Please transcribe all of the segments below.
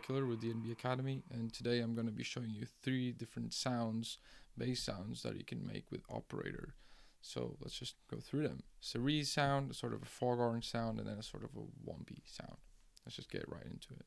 Molecular with DNB Academy, and today I'm going to be showing you 3 different sounds, bass sounds that you can make with Operator. So let's just go through them. It's a Reese sound, a sort of a Foghorn sound, and then a sort of a Wobble sound. Let's just get right into it.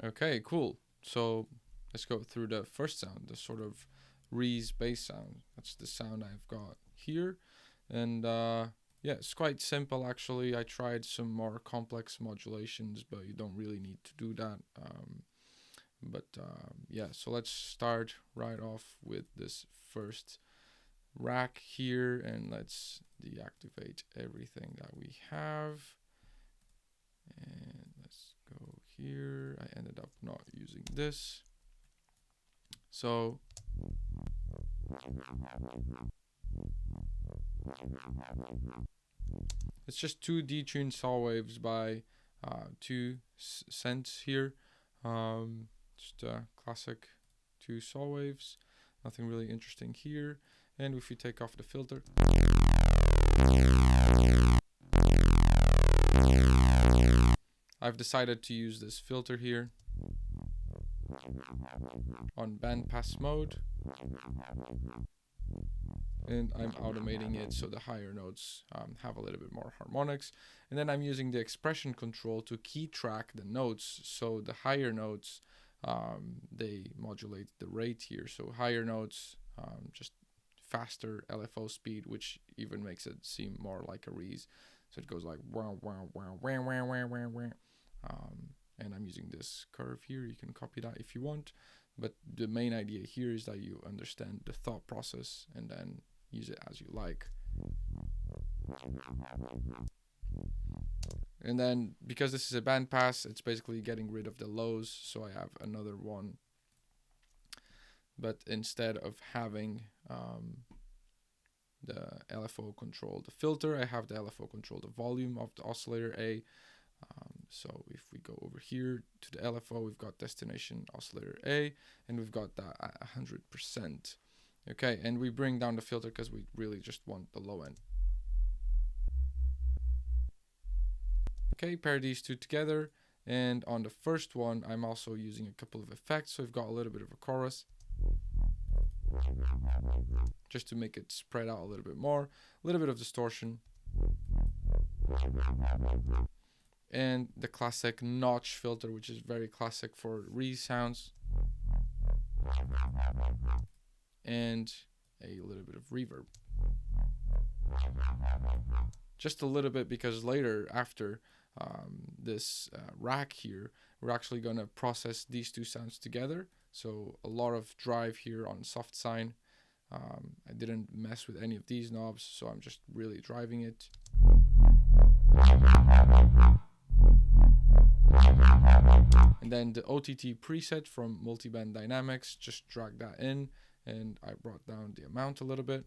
Okay, cool. So let's go through the first sound, the sort of Reese bass sound. That's the sound I've got here. And yeah, it's quite simple actually. I tried some more complex modulations, but you don't really need to do that. Yeah, so let's start right off with this first rack here, and let's deactivate everything that we have. And let's go here. I ended up not using this. So it's just 2 detuned saw waves by 2 cents here. Just classic 2 saw waves. Nothing really interesting here. And if we take off the filter, I've decided to use this filter here on bandpass mode, and I'm automating it so the higher notes have a little bit more harmonics. And then I'm using the expression control to key track the notes, so the higher notes they modulate the rate here, so higher notes just faster LFO speed, which even makes it seem more like a Reese. So it goes like wow wow wow wow wow wow wow wow. And I'm using this curve here. You can copy that if you want, but the main idea here is that you understand the thought process and then use it as you like. And then because this is a bandpass, it's basically getting rid of the lows, so I have another one, but instead of having the LFO control the filter, I have the LFO control the volume of the oscillator A. So if we go over here to the LFO, we've got destination oscillator A, and we've got that at 100%. Okay, and we bring down the filter because we really just want the low end. Okay, pair these 2 together, and on the first one, I'm also using a couple of effects. So we've got a little bit of a chorus, just to make it spread out a little bit more, a little bit of distortion, and the classic notch filter, which is very classic for Reese sounds, and a little bit of reverb. Just a little bit, because later after this rack here, we're actually going to process these 2 sounds together. So a lot of drive here on soft sine. I didn't mess with any of these knobs, so I'm just really driving it. And then the OTT preset from Multiband Dynamics, just drag that in, and I brought down the amount a little bit.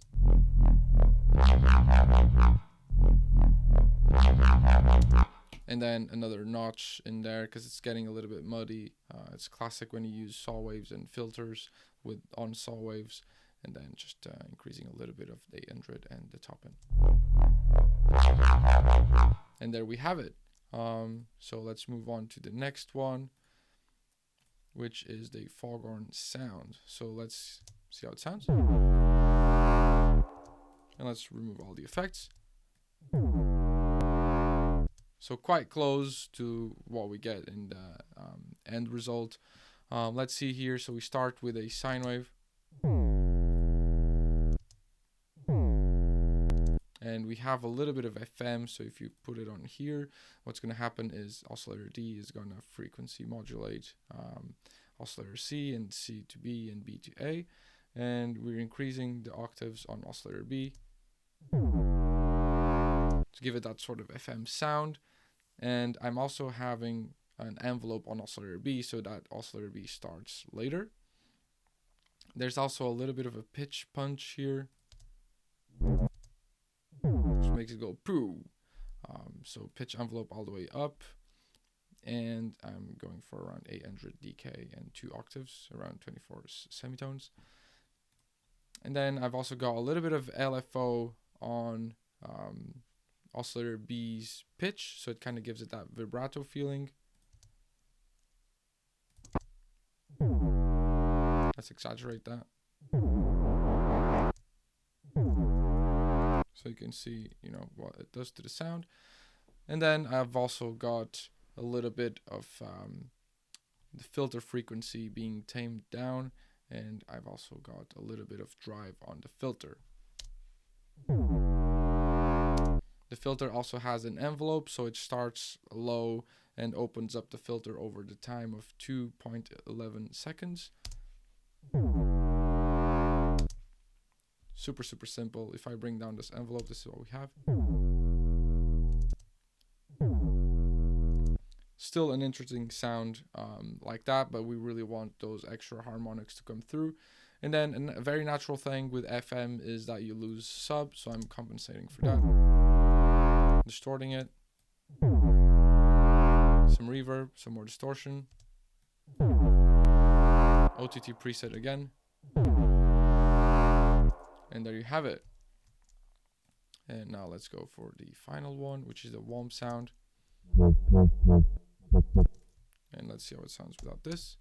And then another notch in there because it's getting a little bit muddy. It's classic when you use saw waves and filters with on saw waves, and then just increasing a little bit of the end and the top end. And there we have it. So let's move on to the next one, which is the Foghorn sound. So let's see how it sounds. And let's remove all the effects. So quite close to what we get in the end result. Let's see here. So we start with a sine wave. And we have a little bit of FM, so if you put it on here, what's going to happen is oscillator D is going to frequency modulate oscillator C and C to B and B to A, and we're increasing the octaves on oscillator B to give it that sort of FM sound. And I'm also having an envelope on oscillator B so that oscillator B starts later. There's also a little bit of a pitch punch here, which makes it go poo. So pitch envelope all the way up, and I'm going for around 800 dk and 2 octaves, around 24 semitones. And then I've also got a little bit of LFO on oscillator B's pitch, so it kind of gives it that vibrato feeling. Let's exaggerate that. So you can see, you know, what it does to the sound. And then I've also got a little bit of the filter frequency being tamed down, and I've also got a little bit of drive on the filter. The filter also has an envelope, so it starts low and opens up the filter over the time of 2.11 seconds. Super simple. If I bring down this envelope, this is what we have. Still an interesting sound like that, but we really want those extra harmonics to come through. And then a very natural thing with FM is that you lose sub, so I'm compensating for that. Distorting it. Some reverb, some more distortion. OTT preset again. And there you have it. And now let's go for the final one, which is the warm sound. And let's see how it sounds without this.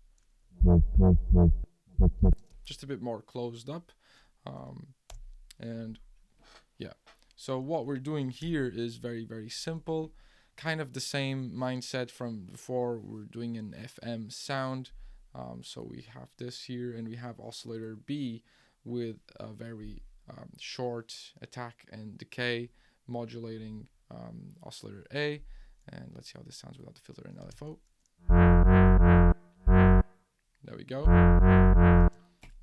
Just a bit more closed up. And yeah, so what we're doing here is very simple. Kind of the same mindset from before. We're doing an FM sound. So we have this here, and we have oscillator B with a very short attack and decay modulating oscillator A. And let's see how this sounds without the filter and LFO. There we go.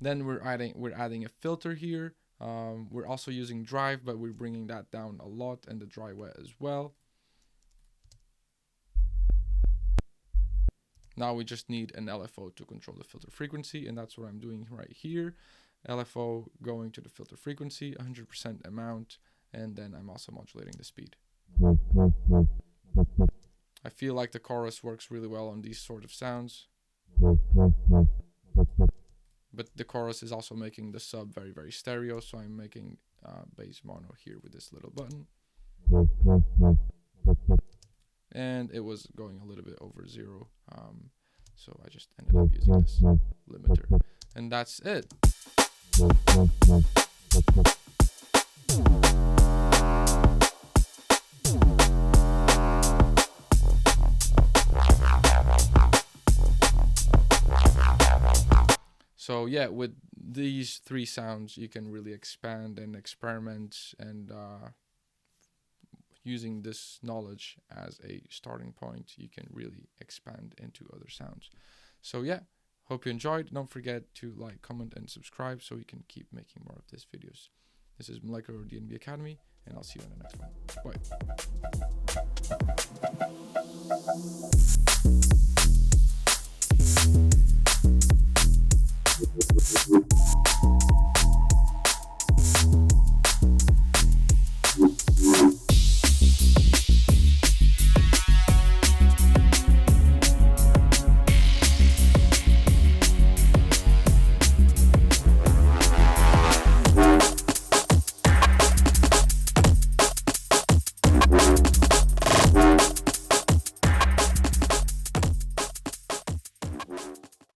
Then we're adding a filter here. We're also using drive, but we're bringing that down a lot, and the dry wet as well. Now we just need an LFO to control the filter frequency, and that's what I'm doing right here. LFO going to the filter frequency, 100% amount, and then I'm also modulating the speed. I feel like the chorus works really well on these sort of sounds. But the chorus is also making the sub very stereo, so I'm making bass mono here with this little button. And it was going a little bit over 0, so I just ended up using this limiter. And that's it. So yeah, with these 3 sounds, you can really expand and experiment, and using this knowledge as a starting point, you can really expand into other sounds. So yeah, hope you enjoyed. Don't forget to like, comment, and subscribe so we can keep making more of these videos. This is Molecular DNB Academy, and I'll see you in the next one. Bye.